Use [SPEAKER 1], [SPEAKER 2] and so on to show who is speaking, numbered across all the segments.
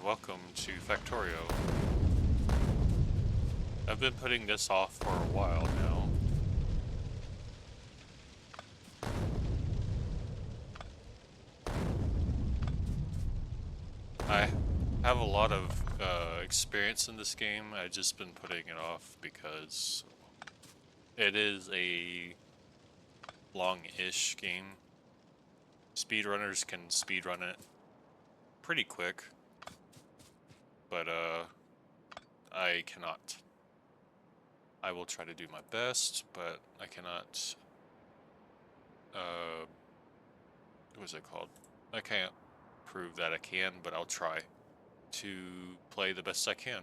[SPEAKER 1] welcome to Factorio. I've been putting this off for a while now. I have a lot of experience in this game. I've just been putting it off because it is a long-ish game. Speedrunners can speedrun it pretty quick, but I cannot. I will try to do my best, but I cannot. What is it called? I can't prove that I can, but I'll try to play the best I can.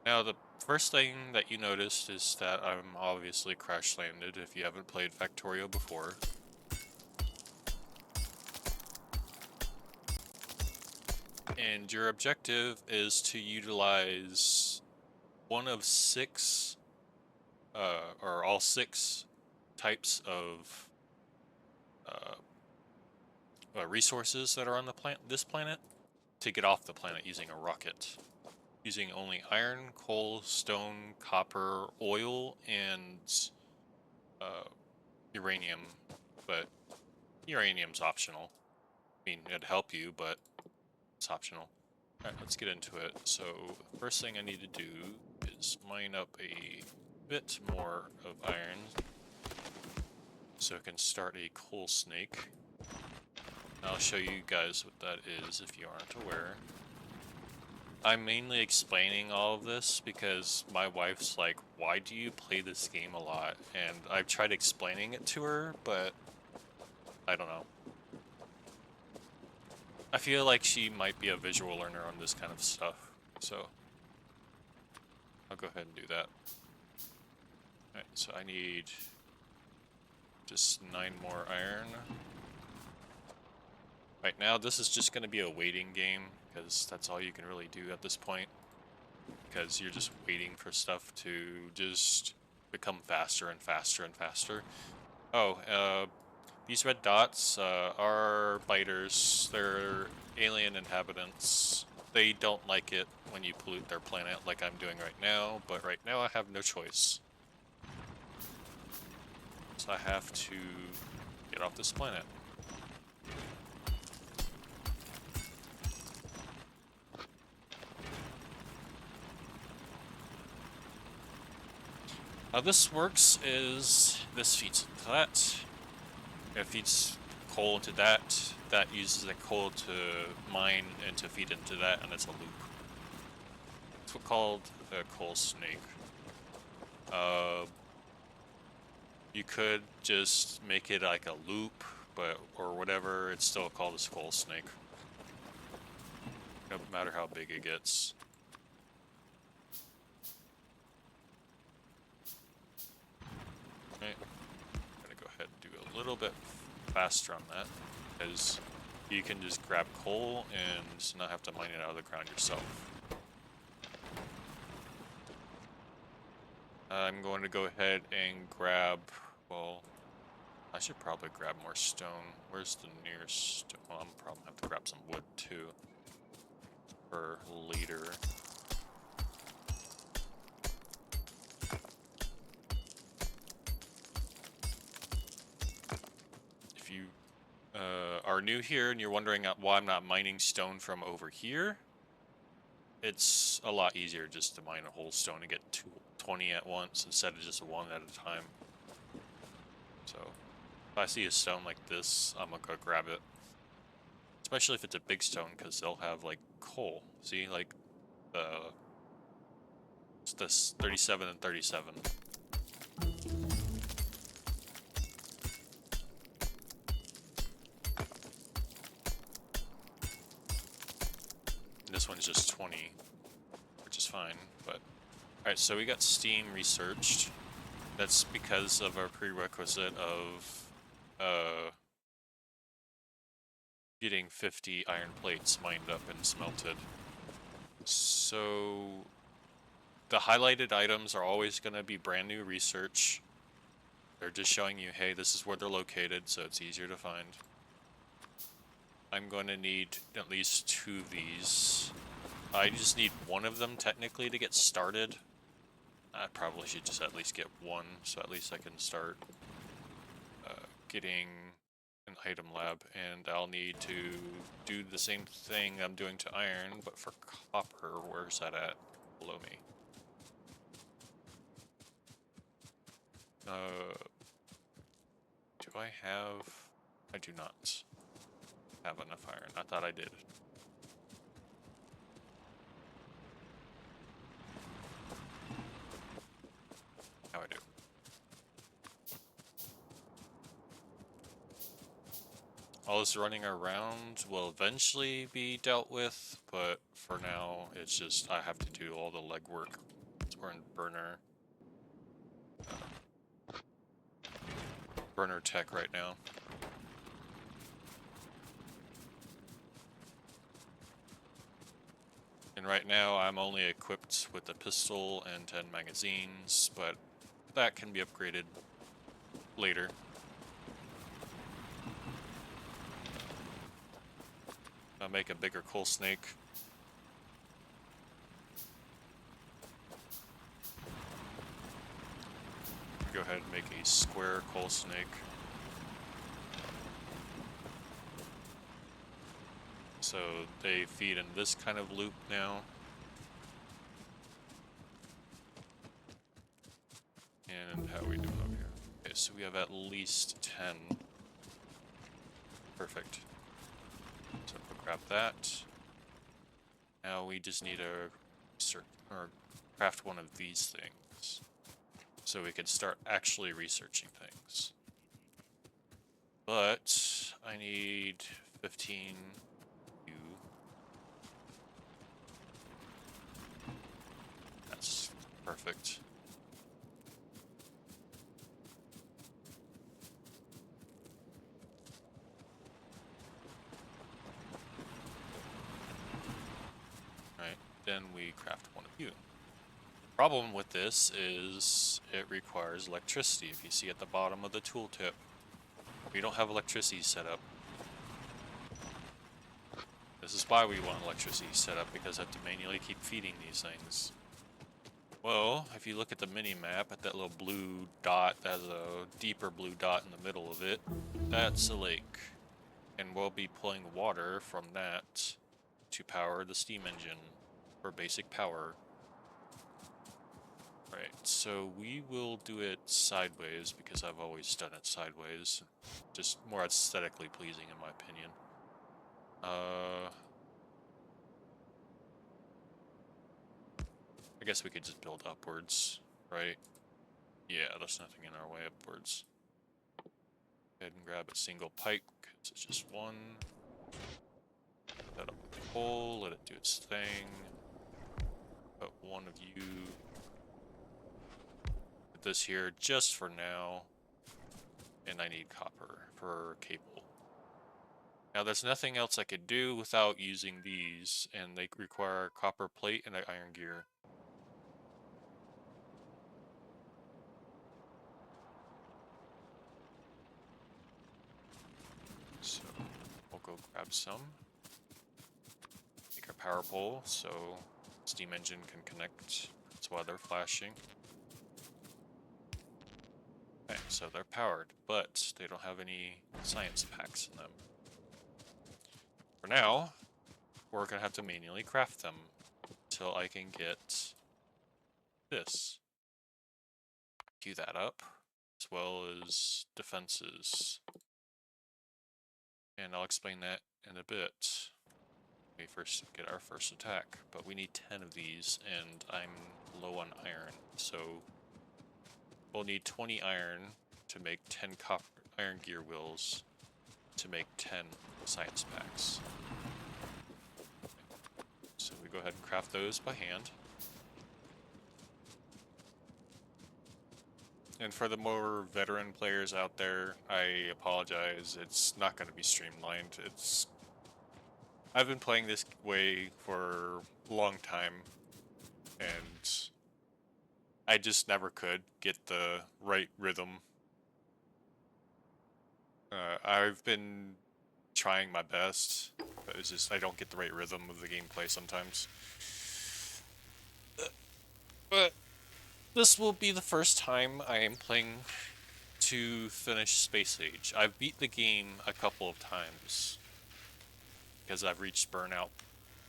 [SPEAKER 1] Now, the first thing that you noticed is that I'm obviously crash landed if you haven't played Factorio before. And your objective is to utilize one of six, or all six types of resources that are on this planet to get off the planet using a rocket. Using only iron, coal, stone, copper, oil, and uranium. But uranium's optional. I mean, it'd help you, but it's optional. Alright, let's get into it. So, the first thing I need to do is mine up a bit more of iron so I can start a coal snake. I'll show you guys what that is if you aren't aware. I'm mainly explaining all of this because my wife's like, why do you play this game a lot? And I've tried explaining it to her, but I don't know. I feel like she might be a visual learner on this kind of stuff, so I'll go ahead and do that. Alright, so I need just 9 more iron. Right now, this is just going to be a waiting game, because that's all you can really do at this point. Because you're just waiting for stuff to just become faster and faster and faster. Oh, these red dots are biters. They're alien inhabitants. They don't like it when you pollute their planet like I'm doing right now, but right now I have no choice. So I have to get off this planet. How this works is this feeds into that. It feeds coal into that. That uses the coal to mine and to feed into that, and it's a loop. It's what's called a coal snake. You could just make it like a loop, but or whatever. It's still called a coal snake. No matter how big it gets. Okay, I'm gonna go ahead and do a little bit faster on that, because you can just grab coal and not have to mine it out of the ground yourself. I'm going to go ahead and grab, well, I should probably grab more stone. Where's the nearest stone? Well, I'm probably gonna have to grab some wood too for later. If you are new here and you're wondering why I'm not mining stone from over here, it's a lot easier just to mine a whole stone and get 20 at once instead of just one at a time. So if I see a stone like this, I'm gonna go grab it. Especially if it's a big stone, because they'll have like coal. See, like it's this 37 and 37. This one's just 20, which is fine, but... Alright, so we got steam researched. That's because of our prerequisite of, getting 50 iron plates mined up and smelted. So... the highlighted items are always going to be brand new research. They're just showing you, hey, this is where they're located, so it's easier to find. I'm going to need at least 2 of these. I just need one of them technically to get started. I probably should just at least get one, so at least I can start getting an item lab, and I'll need to do the same thing I'm doing to iron, but for copper. Where's that at? Below me. Do I have... I do not have enough iron. I thought I did. Now I do. All this running around will eventually be dealt with, but for now, it's just I have to do all the legwork. We're in burner tech right now. And right now, I'm only equipped with a pistol and 10 magazines, but that can be upgraded later. I'll make a bigger coal snake. Go ahead and make a square coal snake. So they feed in this kind of loop now. And how are we doing over here? Okay, so we have at least 10. Perfect. So we'll grab that. Now we just need to craft one of these things, so we can start actually researching things. But I need 15 U. That's perfect. Right, then we craft one of you. Problem with this is it requires electricity. If you see at the bottom of the tooltip, we don't have electricity set up. This is why we want electricity set up, because I have to manually keep feeding these things. Well, if you look at the mini-map, at that little blue dot, that has a deeper blue dot in the middle of it, that's a lake. And we'll be pulling water from that to power the steam engine for basic power. Right, so we will do it sideways, because I've always done it sideways. Just more aesthetically pleasing, in my opinion. I guess we could just build upwards, right? Yeah, there's nothing in our way upwards. Go ahead and grab a single pike, because it's just one. Put that up with the coal, let it do its thing. Put one of you. Put this here just for now. And I need copper for cable. Now there's nothing else I could do without using these, and they require copper plate and iron gear. So we'll go grab some. Make our power pole so steam engine can connect. That's why they're flashing. Okay, so they're powered, but they don't have any science packs in them. For now, we're gonna have to manually craft them until I can get this. Queue that up, as well as defenses. And I'll explain that in a bit. We first get our first attack, but we need 10 of these, and I'm low on iron, so we'll need 20 iron to make 10 copper iron gear wheels to make 10 science packs. So we go ahead and craft those by hand. And for the more veteran players out there, I apologize, it's not going to be streamlined. I've been playing this way for a long time, and I just never could get the right rhythm. I've been trying my best, but it's just I don't get the right rhythm of the gameplay sometimes. But this will be the first time I am playing to finish Space Age. I've beat the game a couple of times because I've reached burnout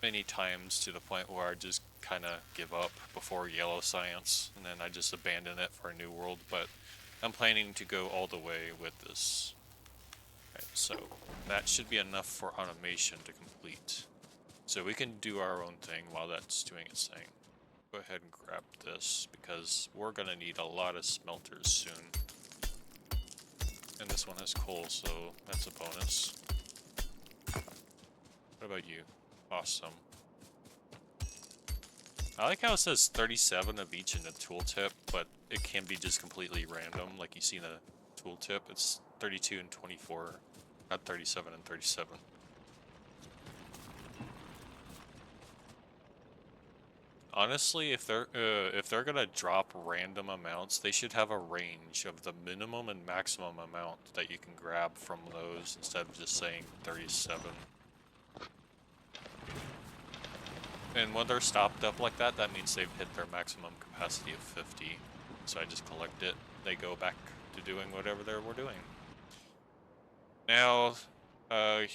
[SPEAKER 1] many times to the point where I just kind of give up before yellow science, and then I just abandon it for a new world, but I'm planning to go all the way with this. Right, so that should be enough for automation to complete. So we can do our own thing while that's doing its thing. Go ahead and grab this, because we're gonna need a lot of smelters soon. And this one has coal, so that's a bonus. What about you? Awesome. I like how it says 37 of each in the tooltip, but it can be just completely random, like you see in the tooltip. It's 32 and 24, not 37 and 37. Honestly, if they're gonna drop random amounts, they should have a range of the minimum and maximum amount that you can grab from those instead of just saying 37. And when they're stopped up like that, that means they've hit their maximum capacity of 50. So I just collect it. They go back to doing whatever they were doing. Now,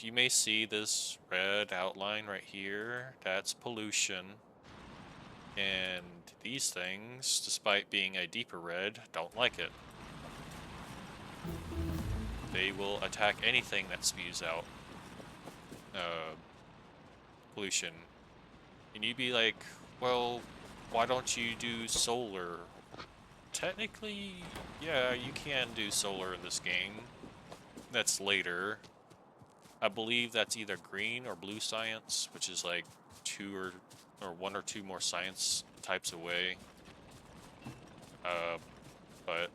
[SPEAKER 1] you may see this red outline right here. That's pollution. And these things, despite being a deeper red, don't like it. They will attack anything that spews out pollution. And you'd be like, well, why don't you do solar? Technically, yeah, you can do solar in this game. That's later. I believe that's either green or blue science, which is like one or two more science types away. But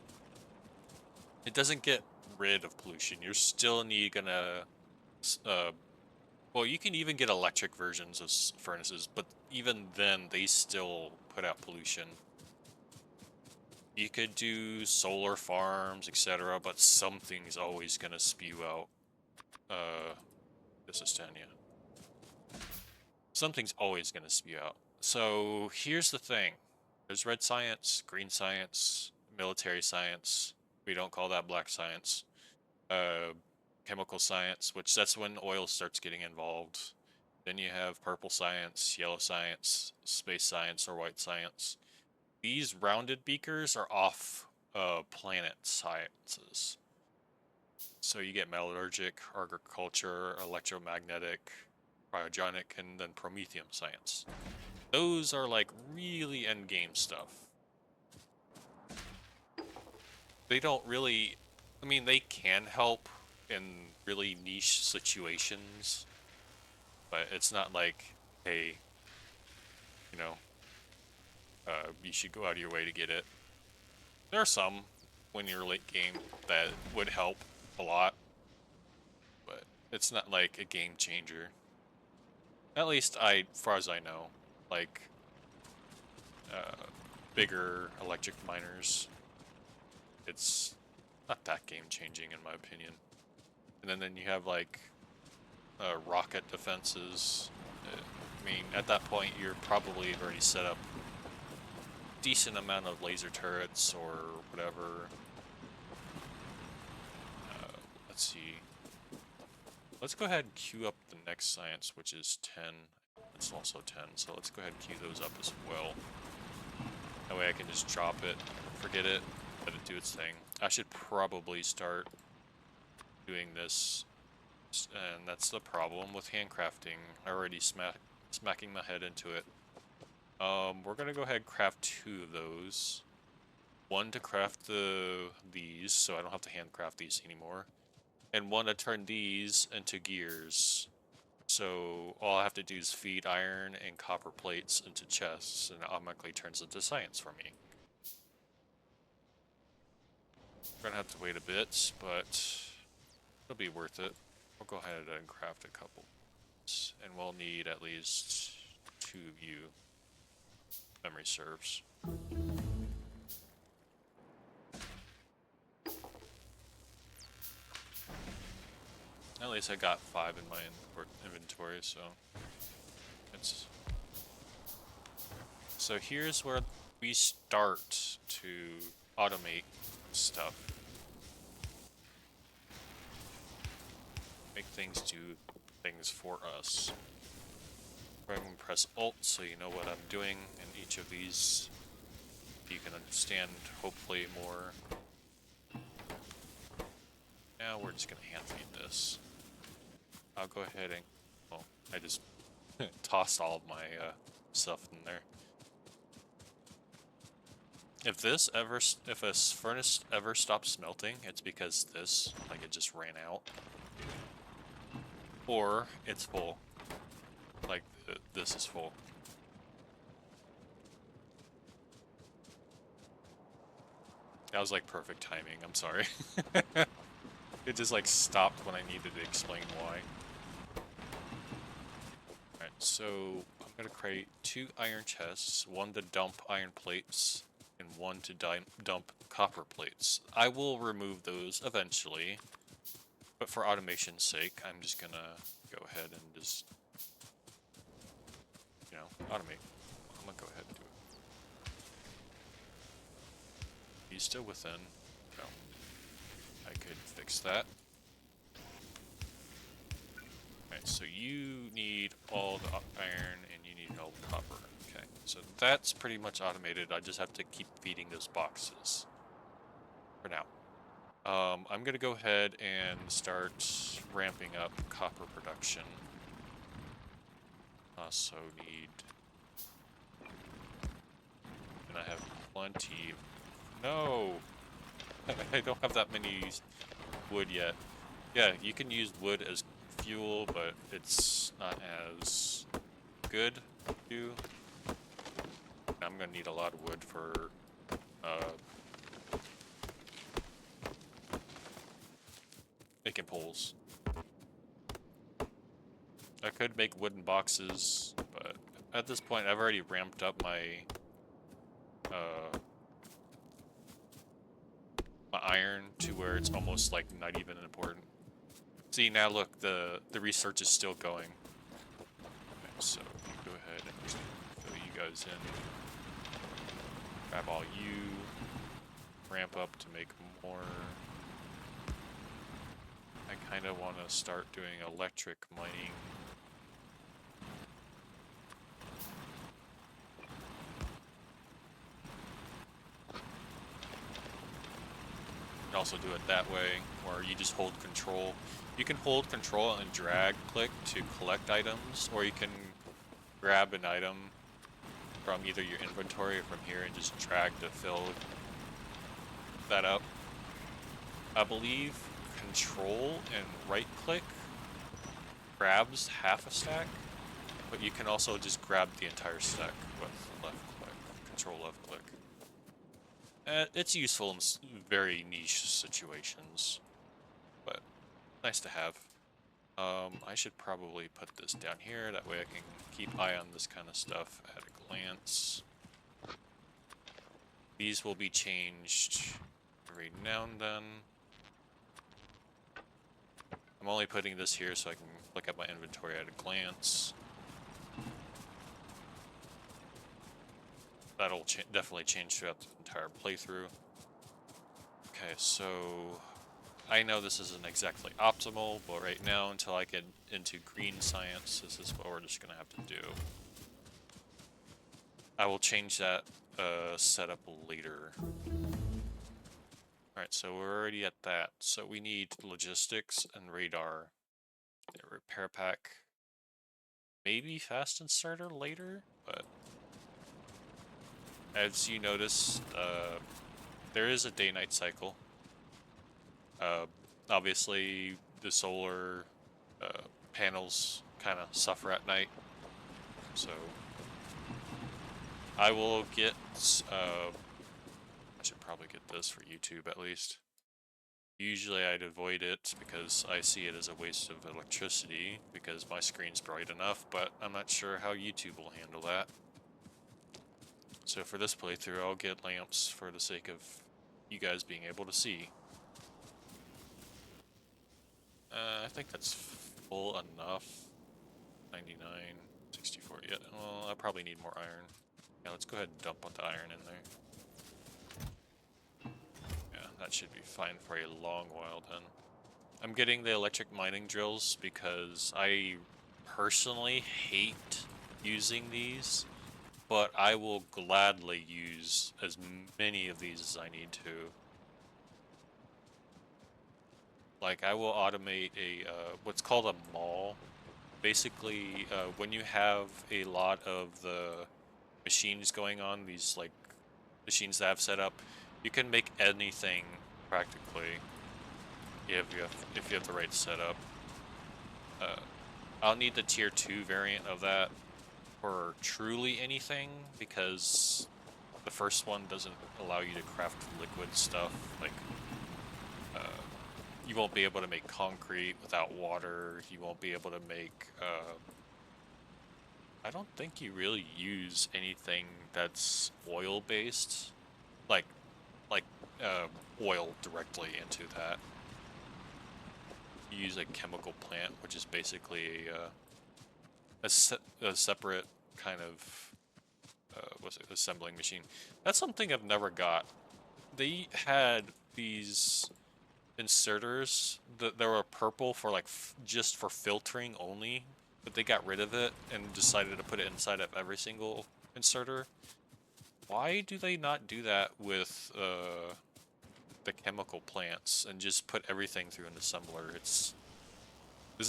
[SPEAKER 1] it doesn't get rid of pollution. You're still gonna well, you can even get electric versions of furnaces, but even then, they still put out pollution. You could do solar farms, etc., but something's always gonna spew out. This is 10, yeah. Something's always gonna spew out. So here's the thing: there's red science, green science, military science. We don't call that black science. Chemical science, which that's when oil starts getting involved. Then you have purple science, yellow science, space science, or white science. These rounded beakers are off planet sciences. So you get metallurgic, agriculture, electromagnetic, cryogenic, and then promethium science. Those are like really endgame stuff. They don't really, I mean, they can help in really niche situations, but it's not like, hey, you know, you should go out of your way to get it. There are some when you're late game that would help a lot, but it's not like a game changer. At least as far as I know, like bigger electric miners, it's not that game changing in my opinion. And then you have like rocket defenses. I mean, at that point, you're probably already set up a decent amount of laser turrets or whatever. Let's see. Let's go ahead and queue up the next science, which is 10. It's also 10, so let's go ahead and queue those up as well. That way I can just drop it, forget it, let it do its thing. I should probably start doing this, and that's the problem with handcrafting. I already smacking my head into it. We're gonna go ahead and craft 2 of those. One to craft these, so I don't have to handcraft these anymore. And one to turn these into gears. So all I have to do is feed iron and copper plates into chests, and it automatically turns into science for me. We're gonna have to wait a bit, but it'll be worth it. We'll go ahead and craft a couple. And we'll need at least 2 of you. Memory serves. At least least I got 5 in my inventory, so it's... So here's where we start to automate stuff. Make things do things for us. I'm going to press Alt so you know what I'm doing in each of these. You can understand, hopefully, more. Now we're just going to hand feed this. I'll go ahead and... Well, I just tossed all of my stuff in there. If a furnace ever stops smelting, it's because this, like, it just ran out. Or it's full. Like, this is full. That was like perfect timing, I'm sorry. It just like stopped when I needed to explain why. Alright, so I'm gonna create 2 iron chests, 1 to dump iron plates, and 1 to dump copper plates. I will remove those eventually, but for automation's sake, I'm just gonna go ahead and just, you know, automate. I'm gonna go ahead and do it. He's still within. No. I could fix that. Alright, so you need all the iron and you need all the copper. Okay, so that's pretty much automated. I just have to keep feeding those boxes for now. I'm gonna go ahead and start ramping up copper production. Also need, and I have plenty. No, I don't have that many wood yet. Yeah, you can use wood as fuel, but it's not as good to do. I'm gonna need a lot of wood for making poles. I could make wooden boxes, but at this point I've already ramped up my my iron to where it's almost like not even important. See, now look, the research is still going. Okay, so go ahead and fill you guys in. Grab all you. Ramp up to make more. I kind of want to start doing electric mining. You can also do it that way, where you just hold control. You can hold control and drag click to collect items, or you can grab an item from either your inventory or from here and just drag to fill that up. I believe control and right click grabs half a stack, but you can also just grab the entire stack with left click, control left click. It's useful in very niche situations, but nice to have. I should probably put this down here, that way I can keep eye on this kind of stuff at a glance. These will be changed every now and then. I'm only putting this here so I can look at my inventory at a glance. That'll definitely change throughout the entire playthrough. Okay, so I know this isn't exactly optimal, but right now, until I get into green science, this is what we're just going to have to do. I will change that setup later. Alright, so we're already at that. So we need logistics and radar. A repair pack. Maybe fast inserter later, but as you notice, there is a day-night cycle. Obviously, the solar panels kind of suffer at night, so I will get. I should probably get this for YouTube at least. Usually I'd avoid it because I see it as a waste of electricity because my screen's bright enough, but I'm not sure how YouTube will handle that. So for this playthrough, I'll get lamps for the sake of you guys being able to see. I think that's full enough. 99, 64. Yeah, well, I probably need more iron. Yeah, let's go ahead and dump the iron in there. Yeah, that should be fine for a long while then. I'm getting the electric mining drills because I personally hate using these, but I will gladly use as many of these as I need to. Like, I will automate a what's called a mall. Basically, when you have a lot of the machines going on, these like machines that I've set up, you can make anything practically if you have the right setup. Uh, I'll need the tier 2 variant of that for truly anything because the first one doesn't allow you to craft liquid stuff. Like, uh, you won't be able to make concrete without water. You won't be able to make. I don't think you really use anything that's oil based, like like uh, oil directly into that. You use a chemical plant, which is basically a separate kind of what's it, assembling machine. That's something I've never got. They had these inserters that were purple for like just for filtering only, but they got rid of it and decided to put it inside of every single inserter. Why do they not do that with the chemical plants and just put everything through an assembler? Is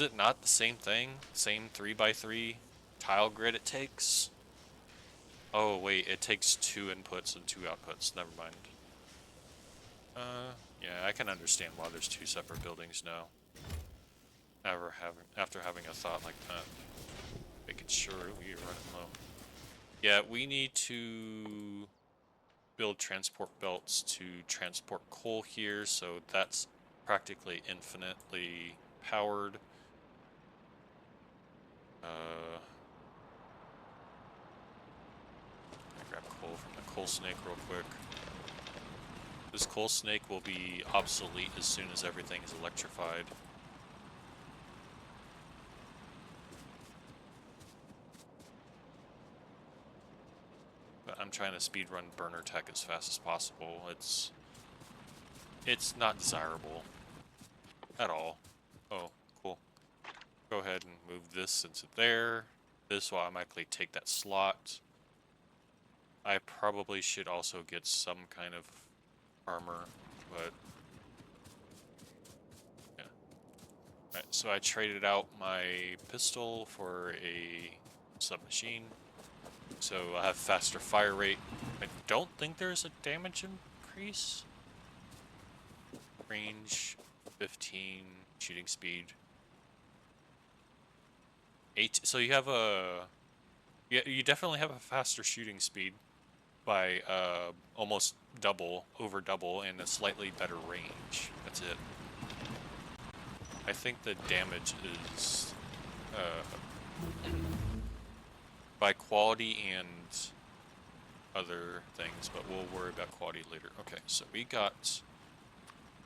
[SPEAKER 1] it not the same thing? Same 3x3 tile grid it takes? Oh wait, it takes 2 inputs and 2 outputs. Never mind. Yeah, I can understand why there's 2 separate buildings now. After having a thought like that. Making sure we are running low. Yeah, we need to build transport belts to transport coal here, so that's practically infinitely powered. Grab coal from the coal snake real quick. This coal snake will be obsolete as soon as everything is electrified. But I'm trying to speedrun burner tech as fast as possible. It's not desirable at all. Oh, cool. Go ahead and move this into there. This will automatically take that slot. I probably should also get some kind of armor, but yeah. Alright, so I traded out my pistol for a submachine. So I have faster fire rate. I don't think there's a damage increase. Range 15, shooting speed 8. So you have you definitely have a faster shooting speed by almost double, over double, and a slightly better range. That's it. I think the damage is by quality and other things, but we'll worry about quality later. Okay, so we got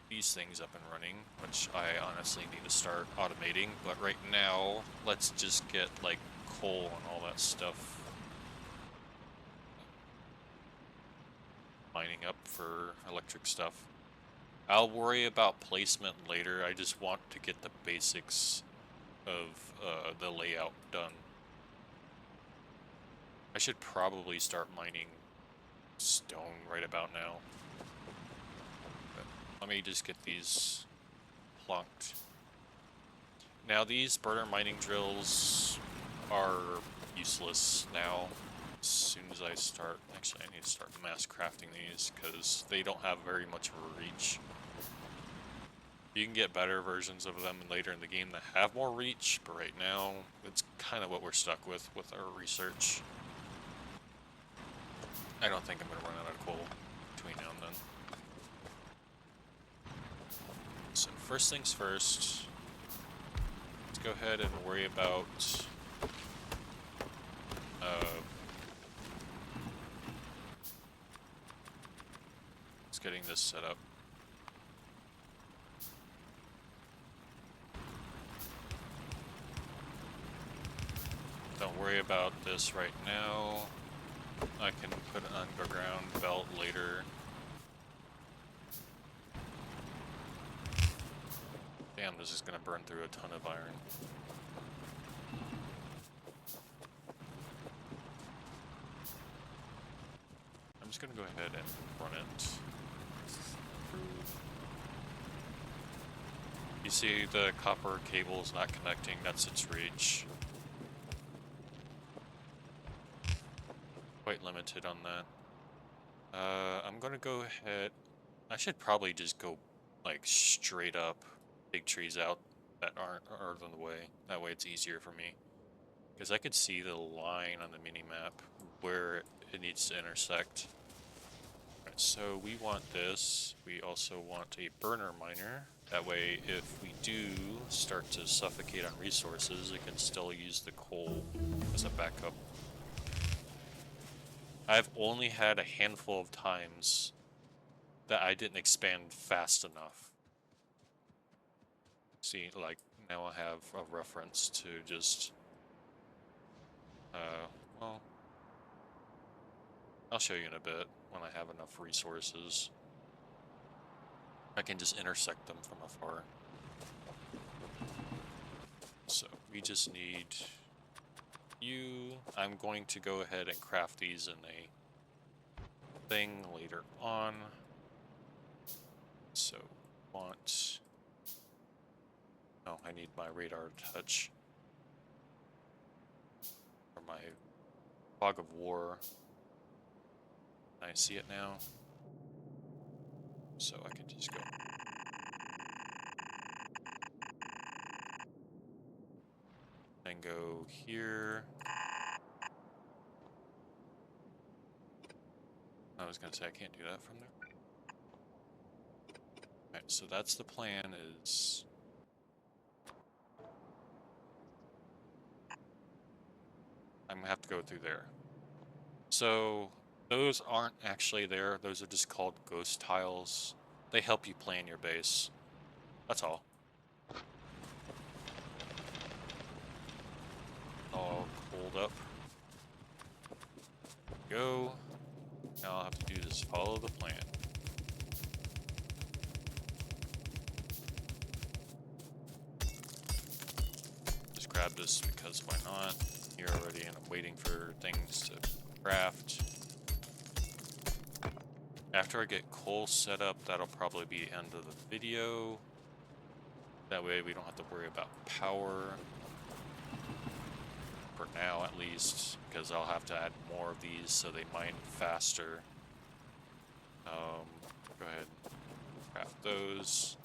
[SPEAKER 1] these things up and running, which I honestly need to start automating, but right now, let's just get like coal and all that stuff mining up for electric stuff. I'll worry about placement later. I just want to get the basics of the layout done. I should probably start mining stone right about now. But let me just get these plunked. Now these burner mining drills are useless now. As soon as I start, actually I need to start mass crafting these because they don't have very much of a reach. You can get better versions of them later in the game that have more reach, but right now it's kind of what we're stuck with our research. I don't think I'm going to run out of coal between now and then. So first things first, let's go ahead and worry about getting this set up. worry about this right now. I can put an underground belt later. Damn, this is gonna burn through a ton of iron. I'm just gonna go ahead and run it through. You see the copper cable is not connecting, that's its reach. Quite limited on that. I'm gonna go ahead. I should probably just go like straight up big trees out that aren't in the way. That way it's easier for me. Because I could see the line on the mini-map where it needs to intersect. Alright, so we want this. We also want a burner miner. That way if we do start to suffocate on resources, it can still use the coal as a backup. I've only had a handful of times that I didn't expand fast enough. See, like, now I have a reference to just, well, I'll show you in a bit when I have enough resources. I can just intersect them from afar. So, we just need you. I'm going to go ahead and craft these in a thing later on. So, want... Oh, I need my radar touch. Or my fog of war. I see it now. So I can just go. And go here. I was gonna say I can't do that from there. Alright, so that's the plan is... I'm gonna have to go through there. So those aren't actually there. Those are just called ghost tiles. They help you plan your base. That's all. All pulled up. Go. Now all I have to do is follow the plan. Just grab this because why not? Here already, and I'm waiting for things to craft. After I get coal set up, that'll probably be the end of the video. That way we don't have to worry about power. For now, at least, because I'll have to add more of these so they mine faster. Go ahead and craft those.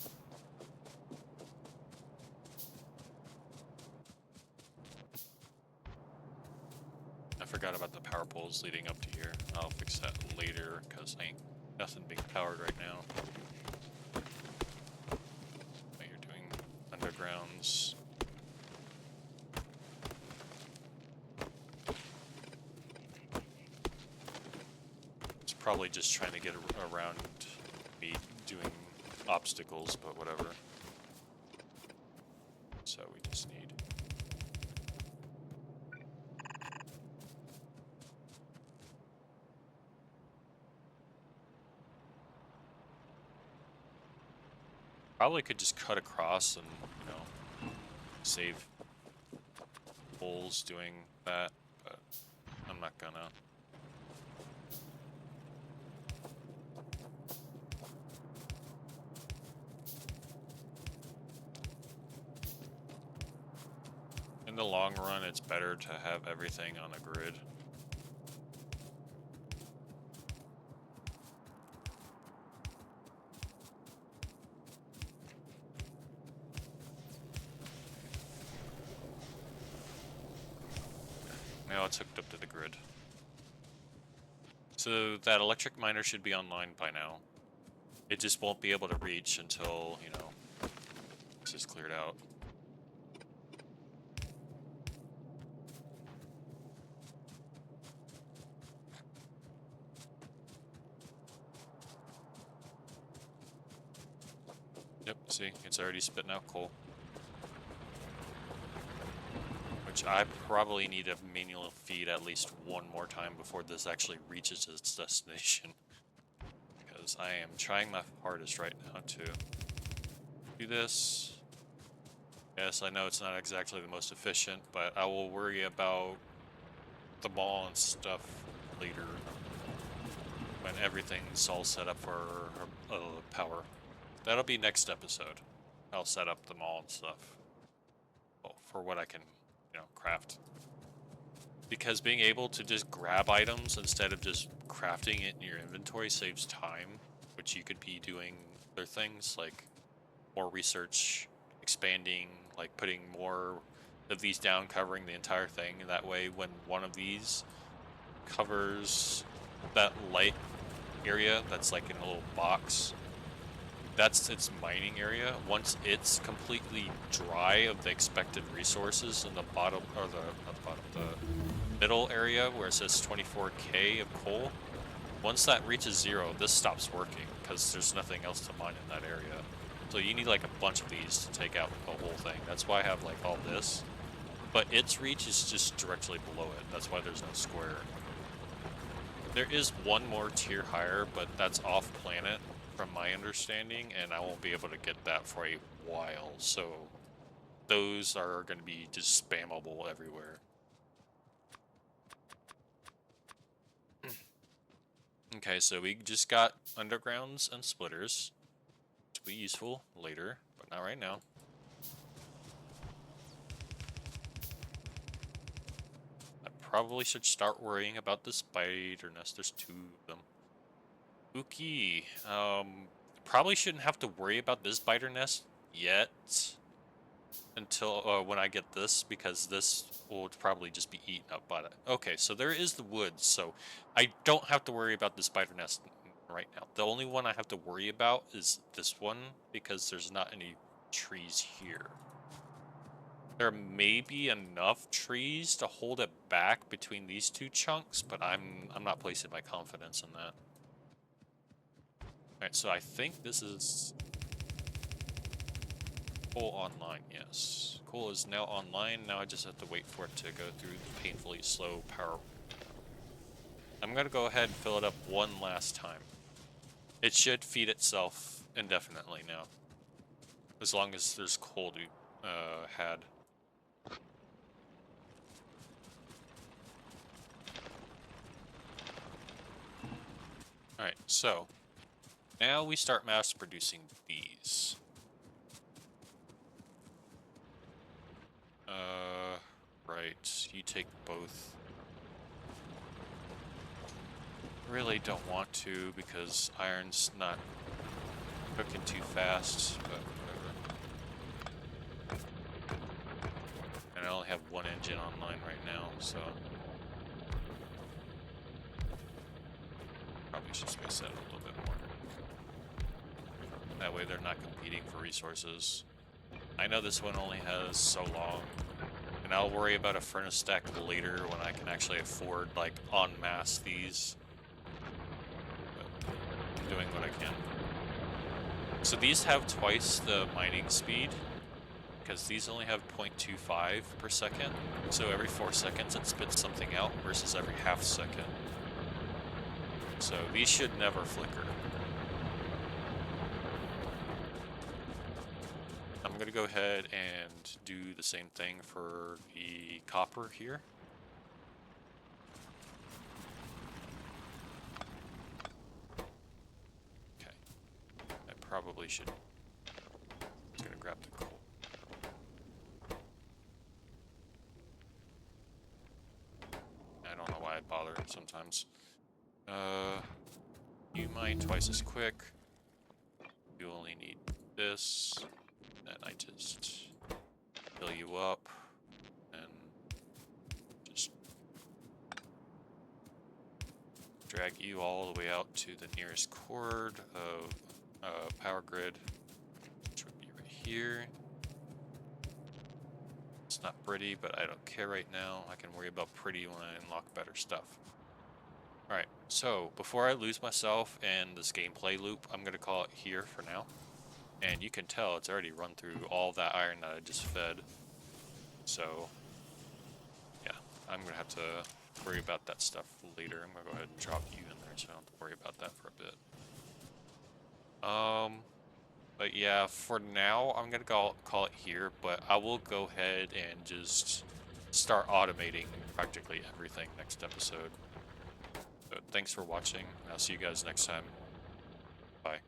[SPEAKER 1] I forgot about the power poles leading up to here. I'll fix that later because ain't nothing being powered right now. Oh, you're doing undergrounds. It's probably just trying to get around me doing obstacles, but whatever. So we just need... Probably could just cut across and, you know, save holes doing that, but I'm not gonna. In the long run, it's better to have everything on a grid. Now it's hooked up to the grid. So that electric miner should be online by now. It just won't be able to reach until, you know, this is cleared out. Yep, see, it's already spitting out coal. which I probably need to manual feed at least one more time before this actually reaches its destination. Because I am trying my hardest right now to do this. Yes, I know it's not exactly the most efficient, but I will worry about the mall and stuff later when everything's all set up for power. That'll be next episode. I'll set up the mall and stuff. Well, for what I can, craft. Because being able to just grab items instead of just crafting it in your inventory saves time, which you could be doing other things like more research, expanding, like putting more of these down, covering the entire thing. And that way, when one of these covers that light area that's like in a little box, that's its mining area. Once it's completely dry of the expected resources in the bottom, or the middle area where it says 24k of coal, once that reaches 0, this stops working because there's nothing else to mine in that area. So you need like a bunch of these to take out the whole thing. That's why I have like all this. But its reach is just directly below it. That's why there's no square. There is one more tier higher, but that's off planet from my understanding, and I won't be able to get that for a while. So those are going to be just spammable everywhere. Okay, so we just got undergrounds and splitters. Which will be useful later, but not right now. I probably should start worrying about the spider nest. There's 2 of them. Spooky. Probably shouldn't have to worry about this spider nest yet until when I get this, because this will probably just be eaten up by it. Okay, so there is the woods, so I don't have to worry about the spider nest right now. The only one I have to worry about is this one, because there's not any trees here. There may be enough trees to hold it back between these 2 chunks, but I'm not placing my confidence in that. Alright, so I think this is coal online, yes. Coal is now online. Now I just have to wait for it to go through the painfully slow power. I'm going to go ahead and fill it up one last time. It should feed itself indefinitely now, as long as there's coal to had. Alright, so now we start mass producing these. Right, you take both. Really don't want to, because iron's not cooking too fast, but whatever. And I only have 1 engine online right now, so probably should space that a little bit more. That way they're not competing for resources. I know this one only has so long, and I'll worry about a furnace stack later when I can actually afford, like, en masse these. But I'm doing what I can. So these have twice the mining speed, because these only have 0.25 per second. So every 4 seconds it spits something out versus every half second. So these should never flicker. I'm going to go ahead and do the same thing for the copper here. Okay. I probably should. I'm going to grab the coal. I don't know why I bother sometimes. You mine twice as quick. You only need this. Then I just fill you up and just drag you all the way out to the nearest cord of power grid, which would be right here. It's not pretty, but I don't care right now. I can worry about pretty when I unlock better stuff. Alright, so before I lose myself in this gameplay loop, I'm going to call it here for now. And you can tell it's already run through all that iron that I just fed. So I'm gonna have to worry about that stuff later. I'm gonna go ahead and drop you in there so I don't have to worry about that for a bit. But yeah, for now, I'm gonna call it here, but I will go ahead and just start automating practically everything next episode. So thanks for watching, and I'll see you guys next time. Bye.